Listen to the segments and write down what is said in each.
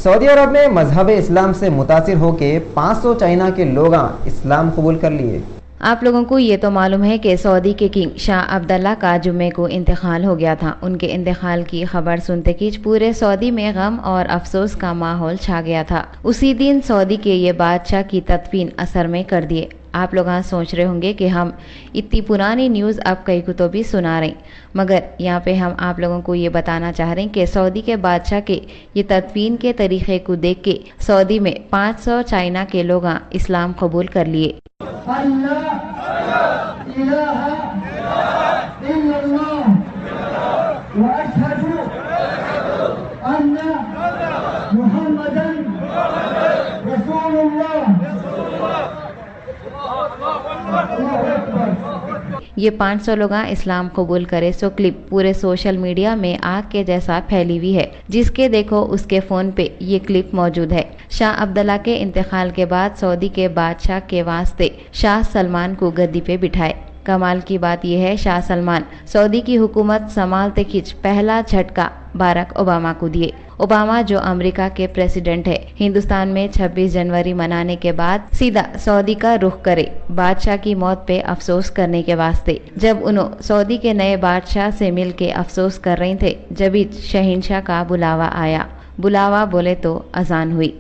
Saudi अरब में मजहब इस्लाम से मुतासिर होकर 500 चाइना के लोग इस्लाम कबूल कर लिए। आप लोगों को ये तो मालूम है कि सऊदी के किंग शाह अब्दुल्ला का जुम्मे को इंतकाल हो गया था। उनके इंतकाल की खबर सुनते ही पूरे सऊदी में गम और अफसोस का माहौल छा गया था। उसी दिन सऊदी के ये बादशाह की तदफीन असर में कर दिए। आप लोग सोच रहे होंगे कि हम इतनी पुरानी न्यूज़ अब कई को तो भी सुना रहे, मगर यहाँ पे हम आप लोगों को ये बताना चाह रहे हैं कि सऊदी के बादशाह के ये तदफीन के तरीके को देख के सऊदी में 500 चाइना के लोग इस्लाम कबूल कर लिए। ये 500 लोग इस्लाम कबूल करे सो क्लिप पूरे सोशल मीडिया में आग के जैसा फैली हुई है। जिसके देखो उसके फोन पे ये क्लिप मौजूद है। शाह अब्दुल्ला के इंतकाल के बाद सऊदी के बादशाह के वास्ते शाह सलमान को गद्दी पे बिठाए। कमाल की बात यह है, शाह सलमान सऊदी की हुकूमत संभालते खिंच पहला झटका बाराक ओबामा को दिए। ओबामा जो अमेरिका के प्रेसिडेंट है, हिंदुस्तान में 26 जनवरी मनाने के बाद सीधा सऊदी का रुख करे बादशाह की मौत पे अफसोस करने के वास्ते। जब उन्होंने सऊदी के नए बादशाह से मिल के अफसोस कर रहे थे, जब शहंशाह का बुलावा आया। बुलावा बोले तो अजान हुई।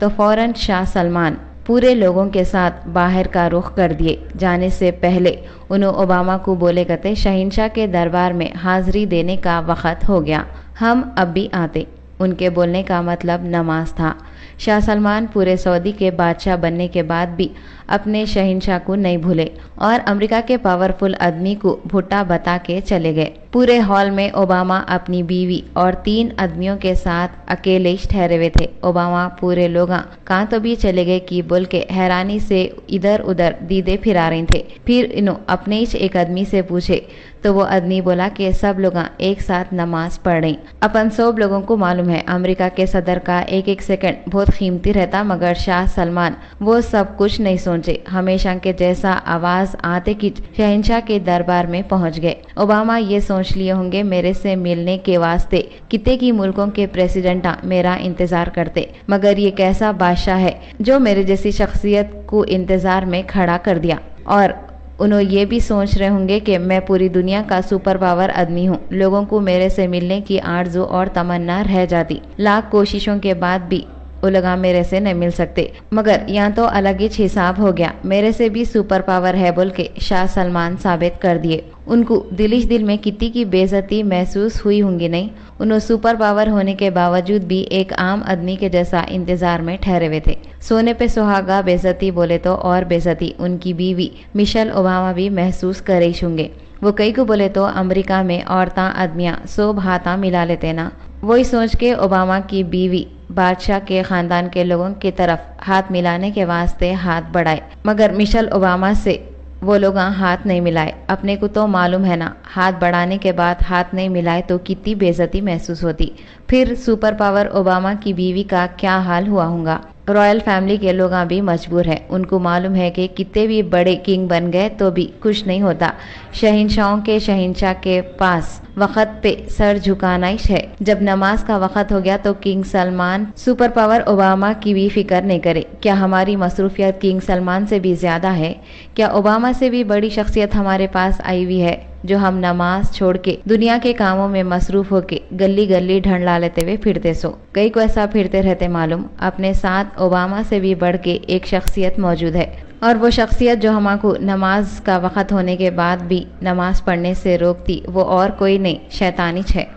तो फौरन शाह सलमान पूरे लोगों के साथ बाहर का रुख कर दिए। जाने से पहले उन्होंने ओबामा को बोले कहते, शहंशाह के दरबार में हाजिरी देने का वक्त हो गया, हम अब भी आते। उनके बोलने का मतलब नमाज था। शाह सलमान पूरे सऊदी के बादशाह बनने के बाद भी अपने शहंशाह को नहीं भूले और अमेरिका के पावरफुल आदमी को भुट्टा बता के चले गए। पूरे हॉल में ओबामा अपनी बीवी और 3 आदमियों के साथ अकेले ठहरे हुए थे। ओबामा पूरे लोग कहाँ तो भी चले गए कि बोल के हैरानी से इधर उधर दीदे फिरा रहे थे। फिर इन्हों अपने ही एक आदमी से पूछे तो वो आदमी बोला कि सब लोग एक साथ नमाज पढ़ रहे। अपन सब लोगों को मालूम है अमेरिका के सदर का एक एक सेकंड बहुत कीमती रहता, मगर शाह सलमान वो सब कुछ नहीं सोचे। हमेशा के जैसा आवाज आते कि शहंशाह के दरबार में पहुंच गए। ओबामा ये सोच लिए होंगे मेरे से मिलने के वास्ते कितने की मुल्कों के प्रेसिडेंट मेरा इंतजार करते, मगर ये कैसा बादशाह है जो मेरे जैसी शख्सियत को इंतजार में खड़ा कर दिया। और उन्होंने ये भी सोच रहे होंगे कि मैं पूरी दुनिया का सुपर पावर आदमी हूँ। लोगों को मेरे से मिलने की आरज़ू और तमन्ना रह जाती। लाख कोशिशों के बाद भी वो लोग मेरे से नहीं मिल सकते, मगर यहाँ तो अलग ही हिसाब हो गया। मेरे से भी सुपर पावर है बोल के शाह सलमान साबित कर दिए। उनको दिलिश दिल में कितनी की बेइज्जती महसूस हुई होंगी नहीं। उन्होंने सुपर पावर होने के बावजूद भी एक आम आदमी के जैसा इंतजार में ठहरे हुए थे। सोने पे सुहागा बेइज्जती बोले तो और बेइज्जती उनकी बीवी मिशेल ओबामा भी महसूस कर रही होंगे। वो कई को बोले तो अमेरिका में औरतां आदमियां सब हाथा मिला लेते ना। वही सोच के ओबामा की बीवी बादशाह के खानदान के लोगों की तरफ हाथ मिलाने के वास्ते हाथ बढ़ाए, मगर मिशेल ओबामा से वो लोग हाथ नहीं मिलाए। अपने को तो मालूम है ना, हाथ बढ़ाने के बाद हाथ नहीं मिलाए तो कितनी बेइज्जती महसूस होती। फिर सुपर पावर ओबामा की बीवी का क्या हाल हुआ होगा। रॉयल फैमिली के लोग भी मजबूर हैं। उनको मालूम है कि कितने भी बड़े किंग बन गए तो भी कुछ नहीं होता। शहंशाहों के शहंशाह के पास वक्त पे सर झुकाना ही है। जब नमाज का वक्त हो गया तो king Salman super power Obama की भी फिक्र नहीं करे। क्या हमारी मसरूफियत किंग सलमान से भी ज्यादा है? क्या ओबामा से भी बड़ी शख्सियत हमारे पास आई हुई है जो हम नमाज छोड़ के दुनिया के कामों में मसरूफ होके गली गली ढंढला लेते हुए फिरते सो? कई को ऐसा फिरते रहते मालूम। अपने साथ ओबामा से भी बढ़ के एक शख्सियत मौजूद है, और वो शख्सियत जो हमको नमाज का वक्त होने के बाद भी नमाज पढ़ने से रोकती वो और कोई नहीं, शैतानी है।